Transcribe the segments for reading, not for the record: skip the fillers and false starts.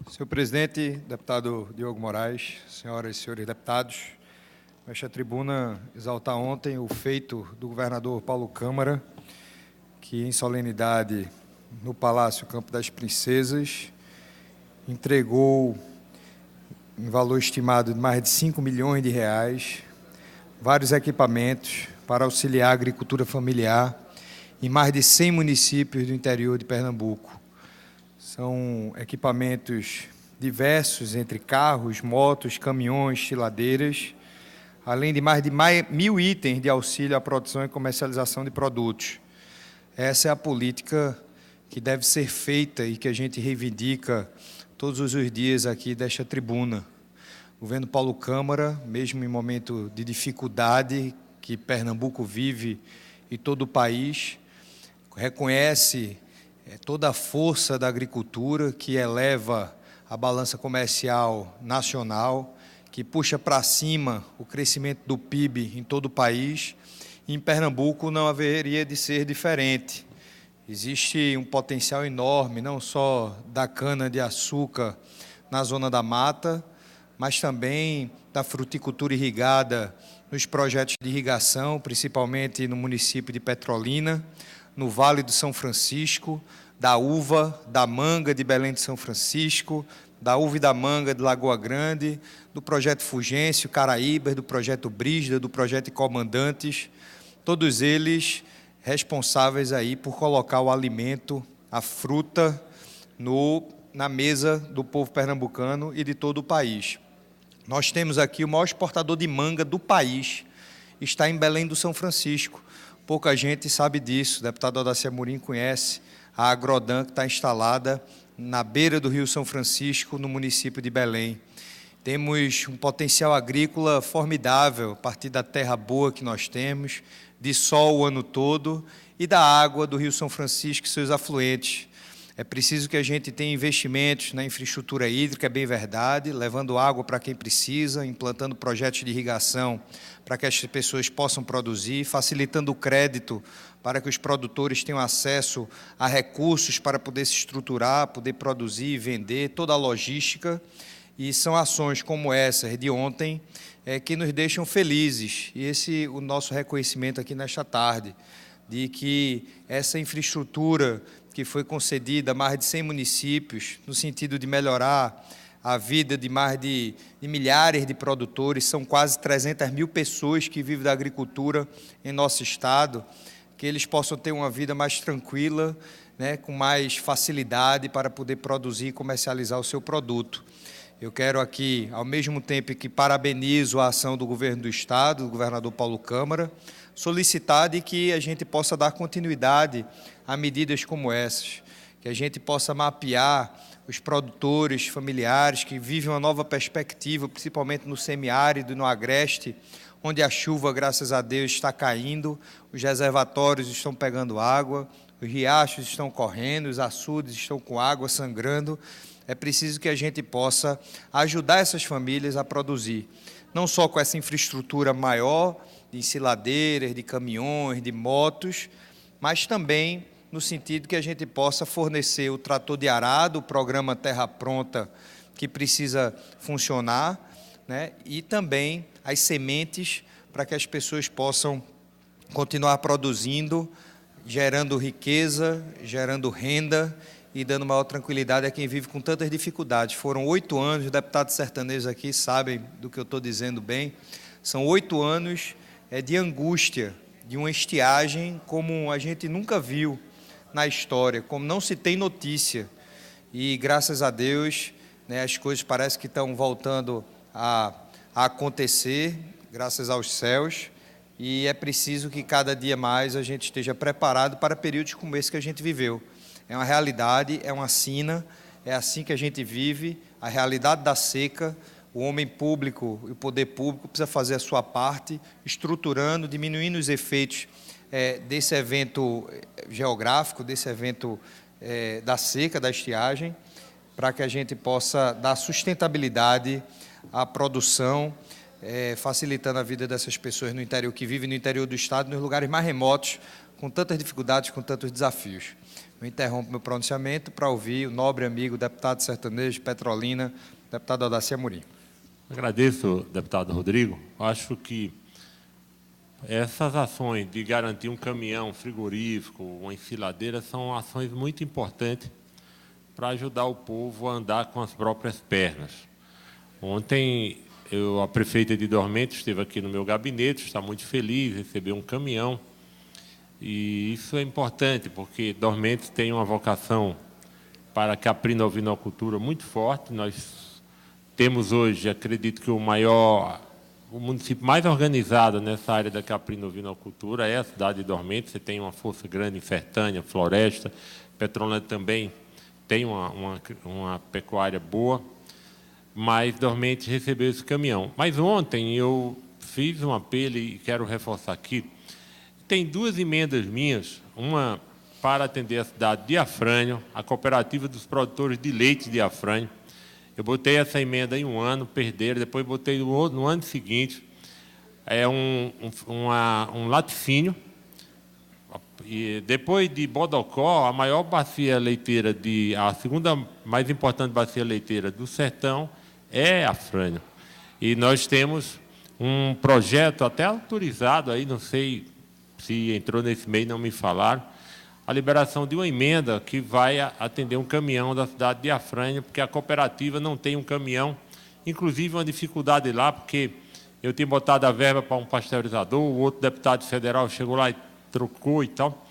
Senhor presidente, deputado Diogo Moraes, senhoras e senhores deputados, esta tribuna exaltar ontem o feito do governador Paulo Câmara, que em solenidade no Palácio Campo das Princesas entregou, em valor estimado de mais de 5 milhões de reais, vários equipamentos para auxiliar a agricultura familiar em mais de 100 municípios do interior de Pernambuco. São equipamentos diversos, entre carros, motos, caminhões, estiladeiras, além de mais de 1.000 itens de auxílio à produção e comercialização de produtos. Essa é a política que deve ser feita e que a gente reivindica todos os dias aqui desta tribuna. O governo Paulo Câmara, mesmo em momento de dificuldade que Pernambuco vive e todo o país, reconhece toda a força da agricultura que eleva a balança comercial nacional, que puxa para cima o crescimento do PIB em todo o país. E em Pernambuco não haveria de ser diferente. Existe um potencial enorme, não só da cana-de-açúcar na zona da mata, mas também da fruticultura irrigada nos projetos de irrigação, principalmente no município de Petrolina, no Vale do São Francisco, da uva, da manga de Belém de São Francisco, da uva e da manga de Lagoa Grande, do projeto Fugêncio, Caraíbas, do projeto Brígida, do projeto Comandantes, todos eles responsáveis aí por colocar o alimento, a fruta, na mesa do povo pernambucano e de todo o país. Nós temos aqui o maior exportador de manga do país, está em Belém do São Francisco. Pouca gente sabe disso, o deputado Odaci Amorim conhece a Agrodan, que está instalada na beira do Rio São Francisco, no município de Belém. Temos um potencial agrícola formidável, a partir da terra boa que nós temos, de sol o ano todo, e da água do Rio São Francisco e seus afluentes. É preciso que a gente tenha investimentos na infraestrutura hídrica, é bem verdade, levando água para quem precisa, implantando projetos de irrigação para que as pessoas possam produzir, facilitando o crédito para que os produtores tenham acesso a recursos para poder se estruturar, poder produzir e vender, toda a logística. E são ações como essas de ontem que nos deixam felizes. E esse é o nosso reconhecimento aqui nesta tarde, de que essa infraestrutura que foi concedida a mais de 100 municípios, no sentido de melhorar a vida de mais de milhares de produtores, são quase 300 mil pessoas que vivem da agricultura em nosso estado, que eles possam ter uma vida mais tranquila, com mais facilidade para poder produzir e comercializar o seu produto. Eu quero aqui, ao mesmo tempo que parabenizo a ação do governo do estado, do governador Paulo Câmara, solicitar de que a gente possa dar continuidade a medidas como essas, que a gente possa mapear os produtores familiares que vivem uma nova perspectiva, principalmente no semiárido e no agreste, onde a chuva, graças a Deus, está caindo, os reservatórios estão pegando água, os riachos estão correndo, os açudes estão com água sangrando. É preciso que a gente possa ajudar essas famílias a produzir, não só com essa infraestrutura maior, de ensiladeiras, de caminhões, de motos, mas também no sentido que a gente possa fornecer o trator de arado, o programa Terra Pronta, que precisa funcionar, e também as sementes para que as pessoas possam continuar produzindo, gerando riqueza, gerando renda e dando maior tranquilidade a quem vive com tantas dificuldades. Foram 8 anos, os deputados sertanejos aqui sabem do que eu estou dizendo bem, são 8 anos de angústia, de uma estiagem como a gente nunca viu na história, como não se tem notícia. E, graças a Deus, as coisas parecem que estão voltando a acontecer, graças aos céus, e é preciso que cada dia mais a gente esteja preparado para períodos como esse que a gente viveu. É uma realidade, é uma sina, é assim que a gente vive, a realidade da seca. O homem público e o poder público precisa fazer a sua parte, estruturando, diminuindo os efeitos desse evento geográfico, desse evento da seca, da estiagem, para que a gente possa dar sustentabilidade à produção, facilitando a vida dessas pessoas no interior, que vivem no interior do estado, nos lugares mais remotos, com tantas dificuldades, com tantos desafios. Eu interrompo meu pronunciamento para ouvir o nobre amigo, deputado sertanejo de Petrolina, deputado Odaci Amorim. Agradeço, deputado Rodrigo. Acho que essas ações de garantir um caminhão frigorífico, uma enfiladeira, são ações muito importantes para ajudar o povo a andar com as próprias pernas. Ontem, a prefeita de Dormentes esteve aqui no meu gabinete, está muito feliz, recebeu um caminhão. E isso é importante, porque Dormentes tem uma vocação para a caprino-ovinocultura muito forte. Nós temos hoje, acredito que o município mais organizado nessa área da caprino-ovinocultura é a cidade de Dormentes. Você tem uma força grande em Sertânia, Floresta. Petrolina também tem uma pecuária boa, mas Dormentes recebeu esse caminhão. Mas ontem eu fiz um apelo e quero reforçar aqui. Tem duas emendas minhas, uma para atender a cidade de Afrânio, a cooperativa dos produtores de leite de Afrânio. Eu botei essa emenda em um ano, perderam, depois botei no ano seguinte. É um laticínio. E depois de Bodocó, a maior bacia leiteira, a segunda mais importante bacia leiteira do Sertão é Afrânio. E nós temos um projeto até autorizado, aí não sei se entrou nesse meio, não me falaram, a liberação de uma emenda que vai atender um caminhão da cidade de Afrânio, porque a cooperativa não tem um caminhão, inclusive uma dificuldade lá, porque eu tinha botado a verba para um pasteurizador, o outro deputado federal chegou lá e trocou e tal,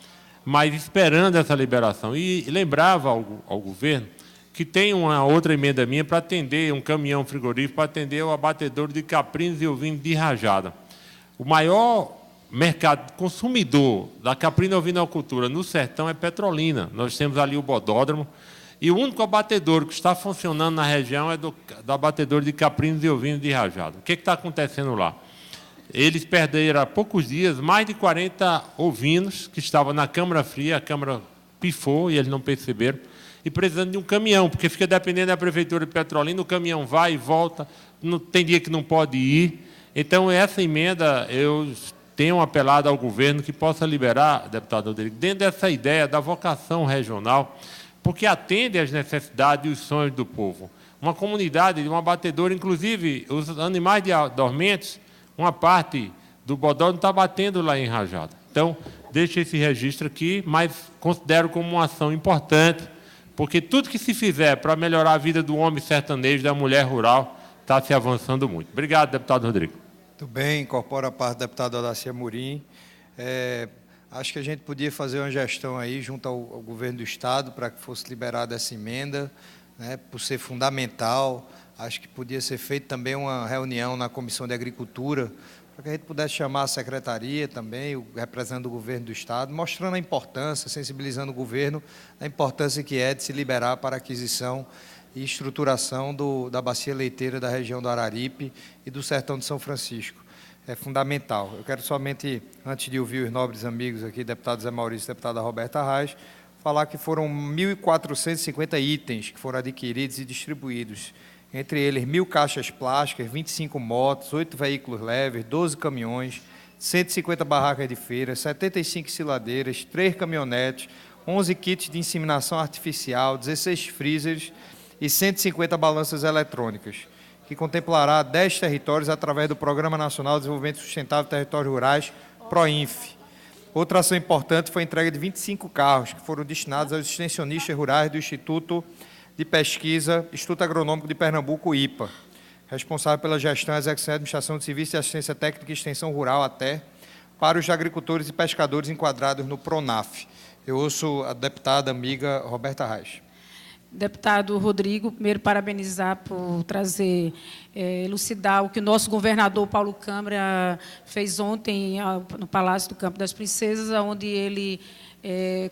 mas esperando essa liberação. E lembrava ao governo que tem uma outra emenda minha para atender um caminhão frigorífico, para atender o abatedor de caprinos e ovinos de rajada. O maior mercado consumidor da caprino-ovinocultura no Sertão é Petrolina. Nós temos ali o bodódromo, e o único abatedor que está funcionando na região é do abatedor de caprinos e ovinos de rajada. O que está acontecendo lá? Eles perderam há poucos dias mais de 40 ovinos que estavam na câmara fria, a câmara pifou e eles não perceberam, e precisando de um caminhão, porque fica dependendo da prefeitura de Petrolina, o caminhão vai e volta, tem dia que não pode ir. Então, essa emenda, eu tenho apelado ao governo que possa liberar, deputado Rodrigo, dentro dessa ideia da vocação regional, porque atende às necessidades e os sonhos do povo. Uma comunidade, um abatedor, inclusive, os animais de Dormentes, uma parte do bodó não está batendo lá em Rajada. Então, deixo esse registro aqui, mas considero como uma ação importante, porque tudo que se fizer para melhorar a vida do homem sertanejo, da mulher rural, está se avançando muito. Obrigado, deputado Rodrigo. Muito bem, incorpora a parte do deputado Odaci Amorim. Acho que a gente podia fazer uma gestão aí junto ao governo do Estado para que fosse liberada essa emenda, né, por ser fundamental. Acho que podia ser feita também uma reunião na Comissão de Agricultura, para que a gente pudesse chamar a secretaria também, o representante do governo do Estado, mostrando a importância, sensibilizando o governo, a importância que é de se liberar para aquisição e estruturação da bacia leiteira da região do Araripe e do Sertão de São Francisco. É fundamental. Eu quero somente, antes de ouvir os nobres amigos aqui, deputado Zé Maurício e deputada Roberta Reis, falar que foram 1.450 itens que foram adquiridos e distribuídos, entre eles 1.000 caixas plásticas, 25 motos, 8 veículos leves, 12 caminhões, 150 barracas de feira, 75 ensiladeiras, 3 caminhonetes, 11 kits de inseminação artificial, 16 freezers e 150 balanças eletrônicas, que contemplará 10 territórios através do Programa Nacional de Desenvolvimento Sustentável de Territórios Rurais, PROINF. Outra ação importante foi a entrega de 25 carros, que foram destinados aos extensionistas rurais do Instituto de Pesquisa, Instituto Agronômico de Pernambuco, IPA, responsável pela gestão, execução e administração de serviços de assistência técnica e extensão rural até para os agricultores e pescadores enquadrados no PRONAF. Eu ouço a deputada amiga Roberta Reis. Deputado Rodrigo, primeiro parabenizar por trazer, elucidar o que o nosso governador Paulo Câmara fez ontem no Palácio do Campo das Princesas, onde ele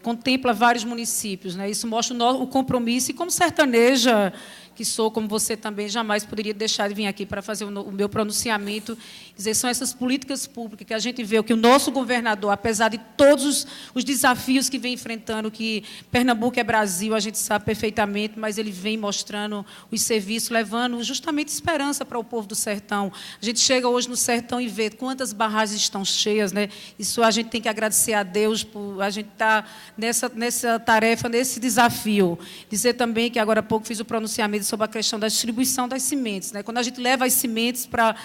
contempla vários municípios, né? Isso mostra o compromisso, e como sertaneja, que sou, como você também, jamais poderia deixar de vir aqui para fazer o meu pronunciamento. Dizer, são essas políticas públicas que a gente vê que o nosso governador, apesar de todos os desafios que vem enfrentando, que Pernambuco é Brasil, a gente sabe perfeitamente, mas ele vem mostrando os serviços, levando justamente esperança para o povo do sertão. A gente chega hoje no sertão e vê quantas barragens estão cheias, né? Isso a gente tem que agradecer a Deus por a gente estar nessa tarefa, nesse desafio. Dizer também que agora há pouco fiz o pronunciamento sobre a questão da distribuição das sementes, né? Quando a gente leva as sementes para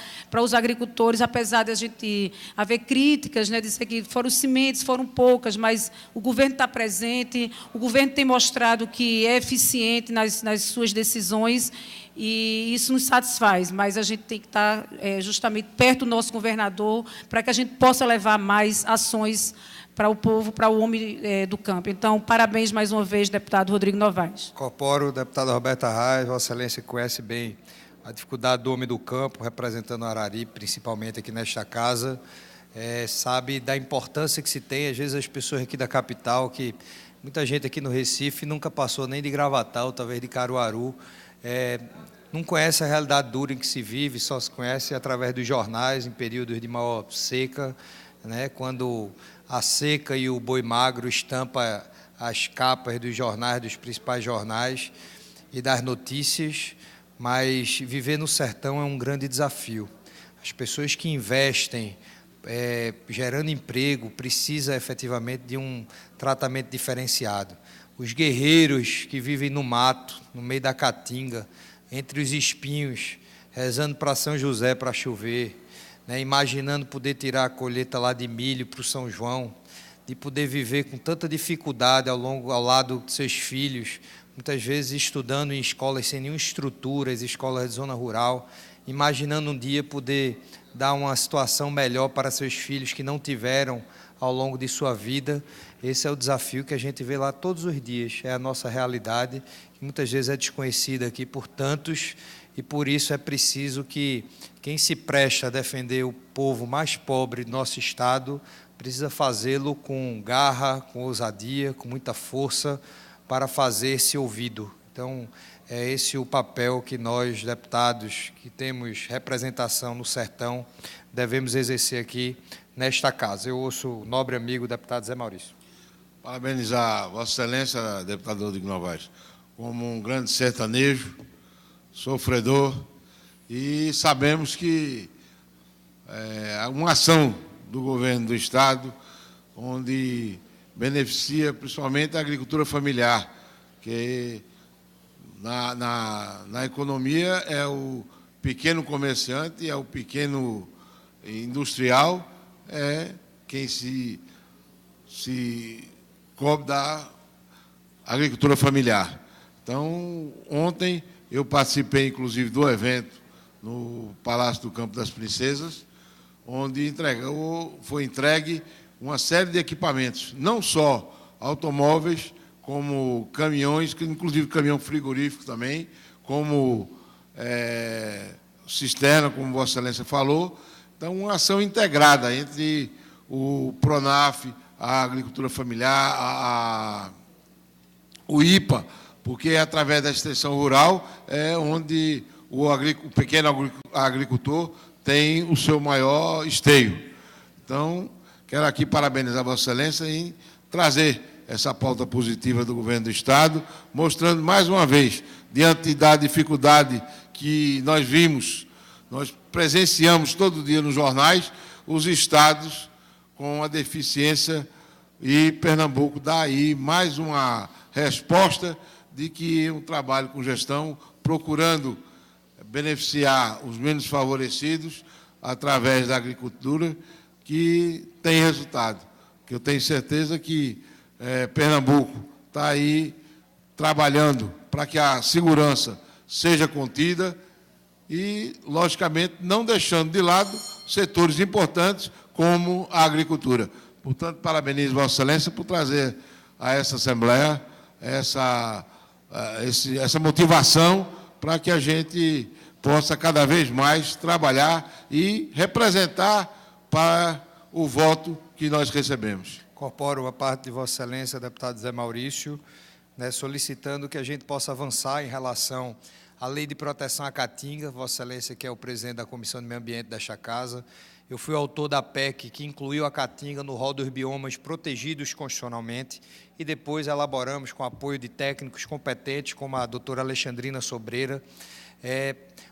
os agricultores, apesar de a gente haver críticas, né? Dizer que foram sementes, foram poucas, mas o governo está presente, o governo tem mostrado que é eficiente nas suas decisões, e isso nos satisfaz, mas a gente tem que estar justamente perto do nosso governador para que a gente possa levar mais ações para o povo, para o homem do campo. Então, parabéns mais uma vez, deputado Rodrigo Novaes. Incorporo, deputada Roberta Arraes, Vossa Excelência conhece bem a dificuldade do homem do campo, representando o Araripe, principalmente aqui nesta casa, sabe da importância que se tem, às vezes as pessoas aqui da capital, que muita gente aqui no Recife nunca passou nem de Gravatal, talvez de Caruaru, não conhece a realidade dura em que se vive, só se conhece através dos jornais, em períodos de maior seca, né, quando a seca e o boi magro estampa as capas dos jornais, dos principais jornais e das notícias, mas viver no sertão é um grande desafio. As pessoas que investem gerando emprego precisam efetivamente de um tratamento diferenciado. Os guerreiros que vivem no mato, no meio da caatinga, entre os espinhos, rezando para São José para chover, né, imaginando poder tirar a colheita lá de milho para o São João, de poder viver com tanta dificuldade ao lado de seus filhos, muitas vezes estudando em escolas sem nenhuma estrutura, as escolas de zona rural, imaginando um dia poder dar uma situação melhor para seus filhos que não tiveram ao longo de sua vida. Esse é o desafio que a gente vê lá todos os dias, é a nossa realidade, que muitas vezes é desconhecida aqui por tantos, e por isso é preciso que quem se presta a defender o povo mais pobre do nosso Estado precisa fazê-lo com garra, com ousadia, com muita força, para fazer-se ouvido. Então, é esse o papel que nós, deputados, que temos representação no sertão, devemos exercer aqui nesta casa. Eu ouço o nobre amigo, o deputado Zé Maurício. Parabenizar Vossa Excelência, deputado Rodrigo Novaes, como um grande sertanejo, sofredor, e sabemos que uma ação do governo do Estado, onde beneficia principalmente a agricultura familiar, que na economia é o pequeno comerciante, é o pequeno industrial, é quem se cobre da agricultura familiar. Então, ontem eu participei, inclusive, do evento no Palácio do Campo das Princesas, onde foi entregue uma série de equipamentos, não só automóveis, como caminhões, inclusive caminhão frigorífico também, como cisterna, como Vossa Excelência falou. Então, uma ação integrada entre o PRONAF, a agricultura familiar, o IPA, porque através da extensão rural é onde o pequeno agricultor tem o seu maior esteio. Então, quero aqui parabenizar Vossa Excelência em trazer essa pauta positiva do governo do Estado, mostrando mais uma vez, diante da dificuldade que nós vimos, nós presenciamos todo dia nos jornais, os estados com a deficiência, e Pernambuco dá aí mais uma resposta de que um trabalho com gestão, procurando beneficiar os menos favorecidos através da agricultura, que tem resultado. Que eu tenho certeza que Pernambuco está aí trabalhando para que a segurança seja contida e, logicamente, não deixando de lado setores importantes como a agricultura. Portanto, parabenizo Vossa Excelência por trazer a essa Assembleia essa motivação para que a gente possa cada vez mais trabalhar e representar para o voto que nós recebemos. Incorporo a parte de Vossa Excelência, deputado Zé Maurício, solicitando que a gente possa avançar em relação a Lei de Proteção à Caatinga, Vossa Excelência, que é o presidente da Comissão de Meio Ambiente desta Casa. Eu fui autor da PEC que incluiu a Caatinga no rol dos biomas protegidos constitucionalmente e depois elaboramos, com apoio de técnicos competentes, como a doutora Alexandrina Sobreira,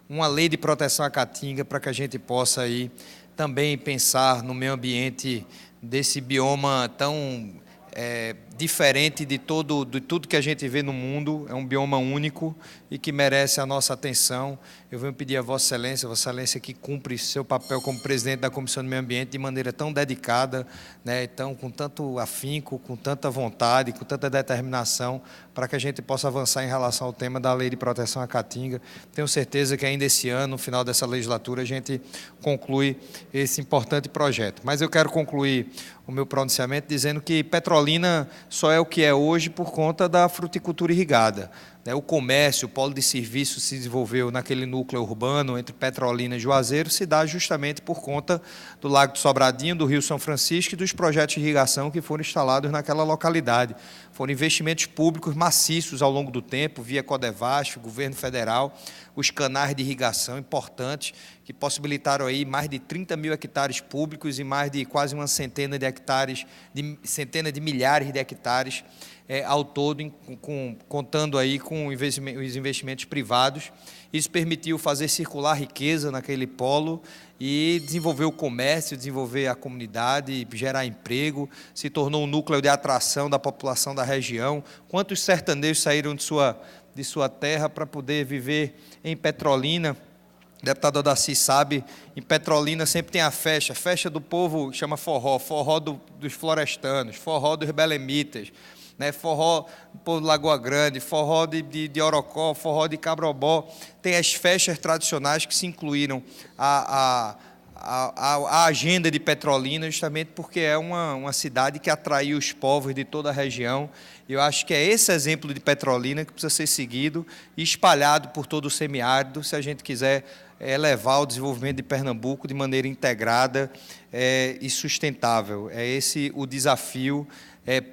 uma lei de proteção à Caatinga para que a gente possa aí também pensar no meio ambiente desse bioma tão diferente de tudo que a gente vê no mundo. É um bioma único e que merece a nossa atenção. Eu venho pedir a Vossa Excelência que cumpre seu papel como presidente da Comissão do Meio Ambiente de maneira tão dedicada, né, então, com tanto afinco, com tanta vontade, com tanta determinação, para que a gente possa avançar em relação ao tema da Lei de Proteção à Caatinga. Tenho certeza que ainda esse ano, no final dessa legislatura, a gente conclui esse importante projeto. Mas eu quero concluir o meu pronunciamento dizendo que Petrolina só é o que é hoje por conta da fruticultura irrigada. O comércio, o polo de serviços se desenvolveu naquele núcleo urbano entre Petrolina e Juazeiro, se dá justamente por conta do Lago do Sobradinho, do Rio São Francisco e dos projetos de irrigação que foram instalados naquela localidade. Foram investimentos públicos maciços ao longo do tempo, via Codevasf, governo federal, os canais de irrigação importantes, que possibilitaram aí mais de 30 mil hectares públicos e mais de quase uma centena de hectares, centenas de milhares de hectares ao todo, contando aí com os investimentos privados. Isso permitiu fazer circular riqueza naquele polo e desenvolver o comércio, desenvolver a comunidade, gerar emprego, se tornou um núcleo de atração da população da região. Quantos sertanejos saíram de sua terra para poder viver em Petrolina? O deputado Odaci sabe, em Petrolina sempre tem a festa do povo chama forró dos florestanos, forró dos belemitas, né, forró do povo de Lagoa Grande, forró de Orocó, forró de Cabrobó. Tem as festas tradicionais que se incluíram a agenda de Petrolina, justamente porque é uma cidade que atraiu os povos de toda a região. Eu acho que é esse exemplo de Petrolina que precisa ser seguido e espalhado por todo o semiárido, se a gente quiser elevar o desenvolvimento de Pernambuco de maneira integrada e sustentável. É esse o desafio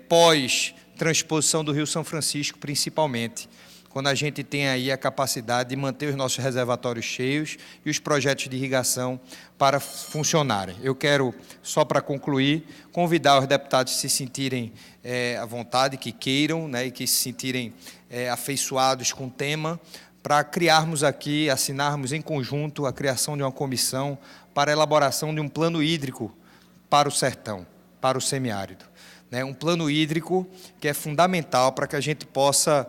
pós-transposição do Rio São Francisco, principalmente, quando a gente tem aí a capacidade de manter os nossos reservatórios cheios e os projetos de irrigação para funcionarem. Eu quero, só para concluir, convidar os deputados a se sentirem à vontade, que queiram, né, e que se sentirem afeiçoados com o tema, para criarmos aqui, assinarmos em conjunto a criação de uma comissão para a elaboração de um plano hídrico para o sertão, para o semiárido. Um plano hídrico que é fundamental para que a gente possa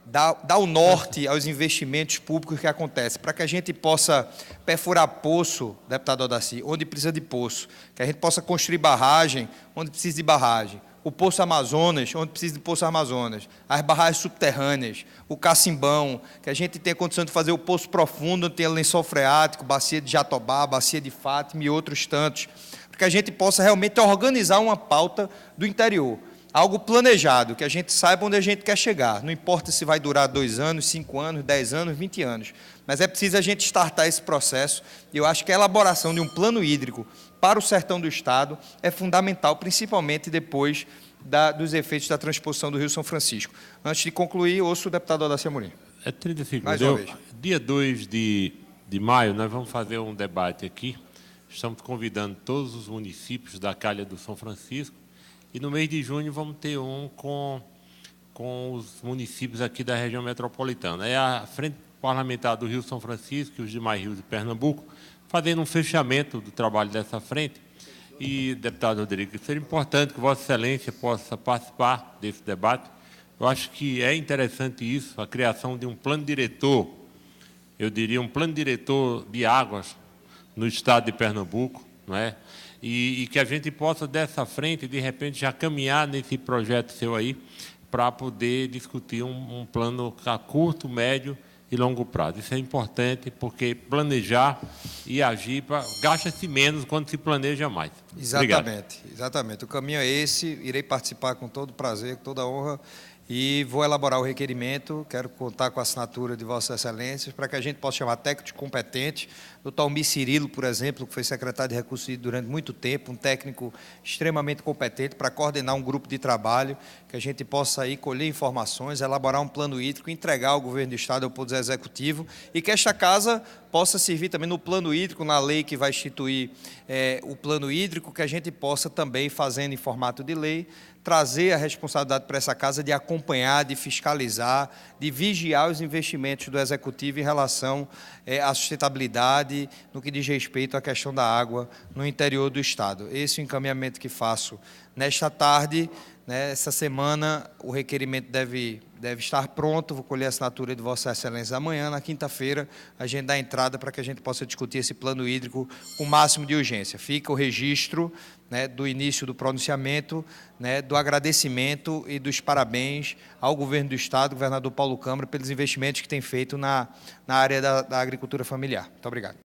dar o norte aos investimentos públicos que acontecem, para que a gente possa perfurar poço, deputado Odaci, onde precisa de poço, que a gente possa construir barragem onde precisa de barragem, o Poço Amazonas, onde precisa de Poço Amazonas, as barragens subterrâneas, o Cacimbão, que a gente tem a condição de fazer o Poço Profundo, onde tem lençol freático, bacia de Jatobá, bacia de Fátima e outros tantos, que a gente possa realmente organizar uma pauta do interior, algo planejado, que a gente saiba onde a gente quer chegar. Não importa se vai durar 2 anos, 5 anos, 10 anos, 20 anos, mas é preciso a gente startar esse processo, e eu acho que a elaboração de um plano hídrico para o sertão do Estado é fundamental, principalmente depois dos efeitos da transposição do Rio São Francisco. Antes de concluir, ouço o deputado Odaci Amorim. 30 segundos. Mais uma vez. Dia 2 de maio, nós vamos fazer um debate aqui. Estamos convidando todos os municípios da calha do São Francisco e no mês de junho vamos ter um com os municípios aqui da região metropolitana. É a Frente Parlamentar do Rio São Francisco e os demais rios de Pernambuco, fazendo um fechamento do trabalho dessa frente. E, deputado Rodrigo, seria importante que Vossa Excelência possa participar desse debate. Eu acho que é interessante isso, a criação de um plano diretor, eu diria um plano diretor de águas, no estado de Pernambuco, não é? E que a gente possa, dessa frente, de repente, já caminhar nesse projeto seu aí, para poder discutir um plano a curto, médio e longo prazo. Isso é importante, porque planejar e agir, gasta-se menos quando se planeja mais. Exatamente, exatamente. O caminho é esse, irei participar com todo prazer, com toda honra, e vou elaborar o requerimento, quero contar com a assinatura de Vossas Excelências, para que a gente possa chamar técnico competente, do Talmir Cirilo, por exemplo, que foi secretário de Recursos Hídricos durante muito tempo, um técnico extremamente competente para coordenar um grupo de trabalho, que a gente possa aí colher informações, elaborar um plano hídrico, entregar ao governo do Estado, ao Poder Executivo, e que esta casa possa servir também no plano hídrico, na lei que vai instituir o plano hídrico, que a gente possa também, fazendo em formato de lei, trazer a responsabilidade para essa casa de acompanhar, de fiscalizar, de vigiar os investimentos do Executivo em relação à sustentabilidade no que diz respeito à questão da água no interior do Estado. Esse é o encaminhamento que faço nesta tarde. Essa semana o requerimento deve estar pronto, vou colher a assinatura de Vossa Excelência amanhã. Na quinta-feira a gente dá entrada para que a gente possa discutir esse plano hídrico com o máximo de urgência. Fica o registro do início do pronunciamento, do agradecimento e dos parabéns ao governo do Estado, governador Paulo Câmara, pelos investimentos que tem feito na área da agricultura familiar. Muito obrigado.